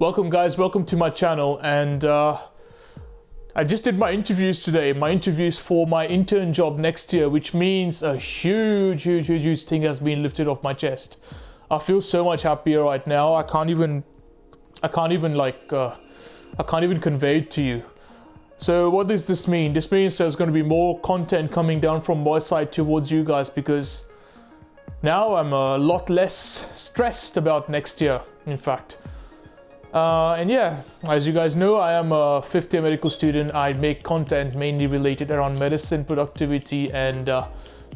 Welcome guys, welcome to my channel. And I just did my interviews today, my interviews for my intern job next year, which means a huge thing has been lifted off my chest. I feel so much happier right now. I can't even convey it to you. So what does this mean? This means there's going to be more content coming down from my side towards you guys, because now I'm a lot less stressed about next year, in fact. And yeah, as you guys know, I am a fifth year medical student. I make content mainly related around medicine, productivity, and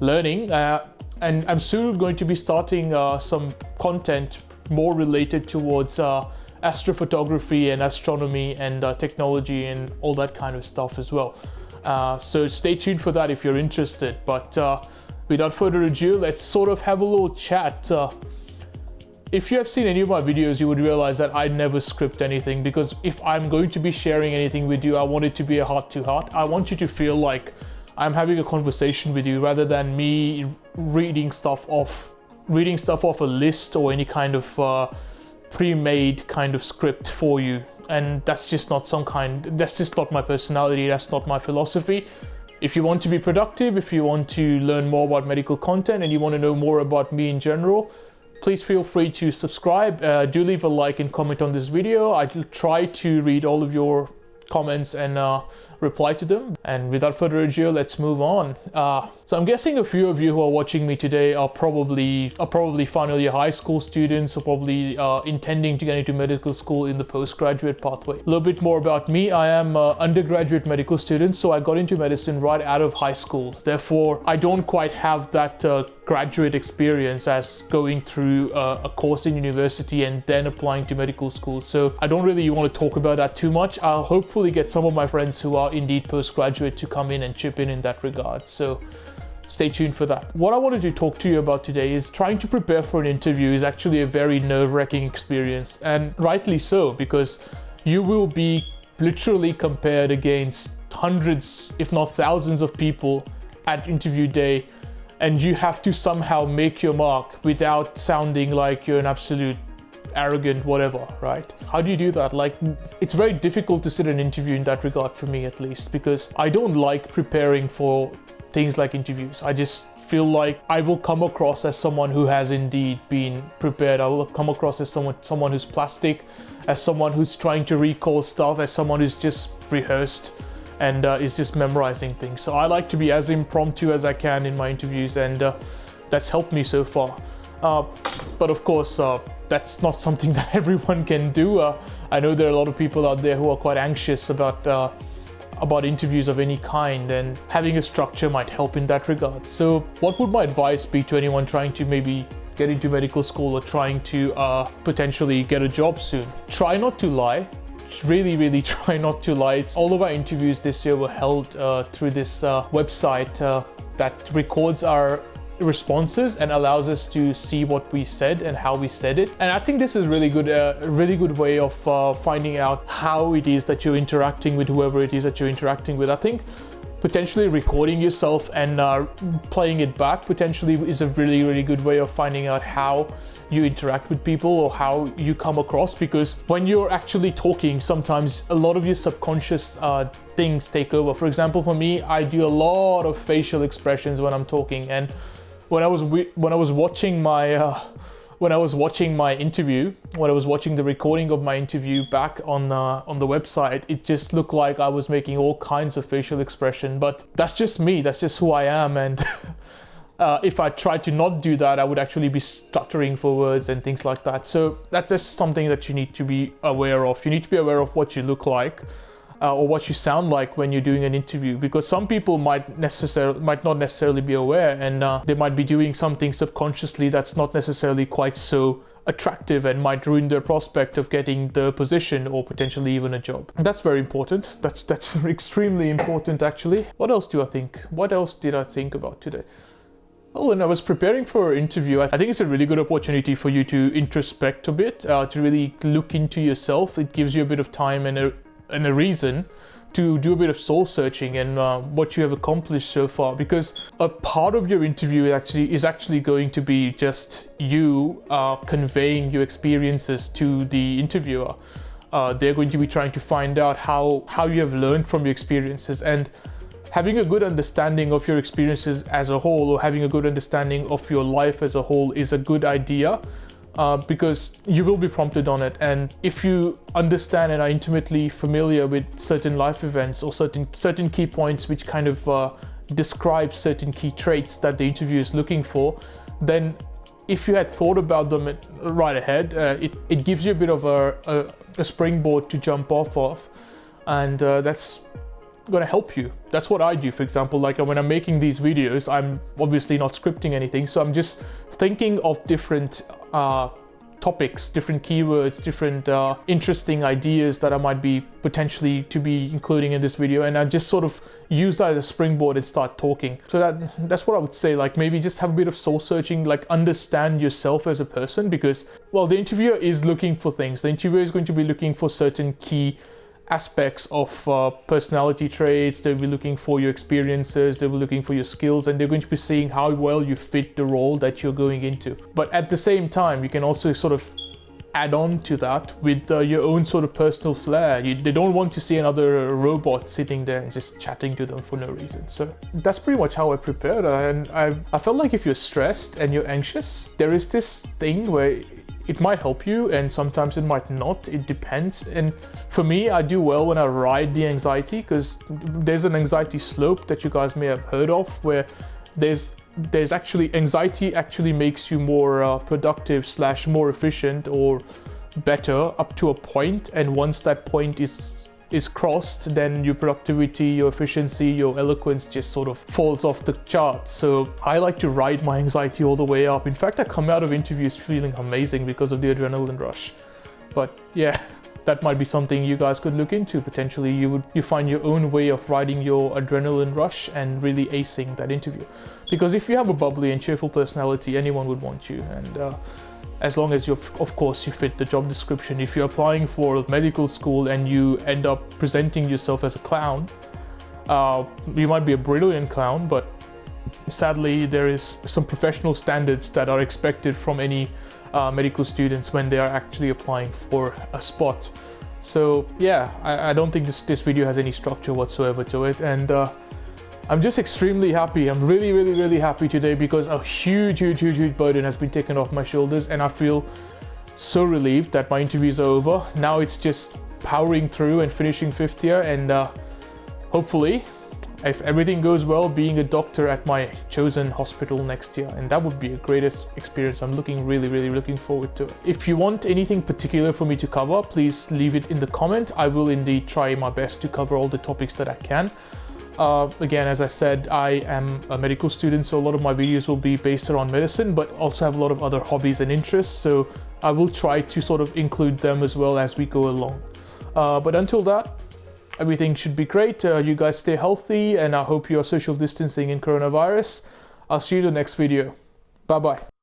learning. And I'm soon going to be starting some content more related towards astrophotography and astronomy and technology and all that kind of stuff as well. So stay tuned for that if you're interested. But without further ado, let's sort of have a little chat. If you have seen any of my videos, you would realize that I never script anything, because if I'm going to be sharing anything with you, I want it to be a heart-to-heart. I want you to feel like I'm having a conversation with you rather than me reading stuff off a list or any kind of pre-made kind of script for you. And that's just not my personality. That's not my philosophy. If you want to be productive, if you want to learn more about medical content and you want to know more about me in general, please feel free to subscribe. Do leave a like and comment on this video. I'll try to read all of your comments and reply to them. And without further ado, let's move on. So I'm guessing a few of you who are watching me today are probably final year high school students, or probably intending to get into medical school in the postgraduate pathway. A little bit more about me. I am an undergraduate medical student, so I got into medicine right out of high school. Therefore, I don't quite have that graduate experience as going through a course in university and then applying to medical school. So I don't really want to talk about that too much. I'll hopefully get some of my friends who are indeed postgraduate to come in and chip in that regard. So stay tuned for that. What I wanted to talk to you about today is trying to prepare for an interview is actually a very nerve-wracking experience, and rightly so, because you will be literally compared against hundreds, if not thousands of people at interview day, and you have to somehow make your mark without sounding like you're an absolute arrogant whatever, right? How do you do that? Like, it's very difficult to sit an interview in that regard, for me at least, because I don't like preparing for things like interviews. I just feel like I will come across as someone who has indeed been prepared. I will come across as someone who's plastic, as someone who's trying to recall stuff, as someone who's just rehearsed and is just memorizing things. So I like to be as impromptu as I can in my interviews, and that's helped me so far. But of course, that's not something that everyone can do. I know there are a lot of people out there who are quite anxious about interviews of any kind, and having a structure might help in that regard. So what would my advice be to anyone trying to maybe get into medical school or trying to potentially get a job soon? Try not to lie. Really try not to lie. All of our interviews this year were held through this website that records our responses and allows us to see what we said and how we said it. And I think this is really good way of finding out how it is that you're interacting with whoever it is that you're interacting with. I think potentially recording yourself and playing it back potentially is a really good way of finding out how you interact with people or how you come across, because when you're actually talking, sometimes a lot of your subconscious things take over. For example, for me, I do a lot of facial expressions when I'm talking, and when I was watching the recording of my interview back on the website, it just looked like I was making all kinds of facial expression. But that's just me. That's just who I am. And if I tried to not do that, I would actually be stuttering for words and things like that. So that's just something that you need to be aware of. You need to be aware of what you look like. Or what you sound like when you're doing an interview, because some people might not necessarily be aware, and they might be doing something subconsciously that's not necessarily quite so attractive and might ruin their prospect of getting the position or potentially even a job. And that's very important. That's extremely important, actually. What else do I think? What else did I think about today? Well, when I was preparing for an interview, I think it's a really good opportunity for you to introspect a bit, to really look into yourself. It gives you a bit of time and a reason to do a bit of soul searching and what you have accomplished so far, because a part of your interview is actually going to be just you conveying your experiences to the interviewer. They're going to be trying to find out how you have learned from your experiences, and having a good understanding of your experiences as a whole, or having a good understanding of your life as a whole, is a good idea. Because you will be prompted on it, and if you understand and are intimately familiar with certain life events or certain key points which kind of describe certain key traits that the interviewer is looking for, then if you had thought about them right ahead, it gives you a bit of a springboard to jump off of, and that's going to help you. That's what I do, for example. Like when I'm making these videos, I'm obviously not scripting anything, so I'm just thinking of different topics, different keywords, different interesting ideas that I might be potentially to be including in this video, and I just sort of use that as a springboard and start talking. So that's what I would say. Like maybe just have a bit of soul searching, like understand yourself as a person, because well, the interviewer is looking for things. The interviewer is going to be looking for certain key aspects of personality traits. They'll be looking for your experiences, they'll be looking for your skills, and they're going to be seeing how well you fit the role that you're going into. But at the same time, you can also sort of add on to that with your own sort of personal flair. They don't want to see another robot sitting there and just chatting to them for no reason. So that's pretty much how I prepared. And I felt like if you're stressed and you're anxious, there is this thing where it might help you and sometimes it might not, it depends. And for me, I do well when I ride the anxiety, because there's an anxiety slope that you guys may have heard of, where there's actually anxiety actually makes you more productive / more efficient or better up to a point, and once that point is crossed, then your productivity, your efficiency, your eloquence just sort of falls off the chart. So I like to ride my anxiety all the way up. In fact, I come out of interviews feeling amazing because of the adrenaline rush. But yeah, that might be something you guys could look into. Potentially you find your own way of riding your adrenaline rush and really acing that interview. Because if you have a bubbly and cheerful personality, anyone would want you. And as long as of course you fit the job description. If you're applying for medical school and you end up presenting yourself as a clown, you might be a brilliant clown, but sadly there is some professional standards that are expected from any medical students when they are actually applying for a spot. So yeah, I don't think this video has any structure whatsoever to it, and I'm just extremely happy. I'm really happy today because a huge burden has been taken off my shoulders, and I feel so relieved that my interviews are over. Now it's just powering through and finishing 5th year, and hopefully, if everything goes well, being a doctor at my chosen hospital next year, and that would be a great experience. I'm really looking forward to it. If you want anything particular for me to cover, please leave it in the comment. I will indeed try my best to cover all the topics that I can. Again, as I said, I am a medical student, so a lot of my videos will be based around medicine, but also have a lot of other hobbies and interests, so I will try to sort of include them as well as we go along. But until that, everything should be great. You guys stay healthy, and I hope you are social distancing in coronavirus. I'll see you in the next video. Bye bye.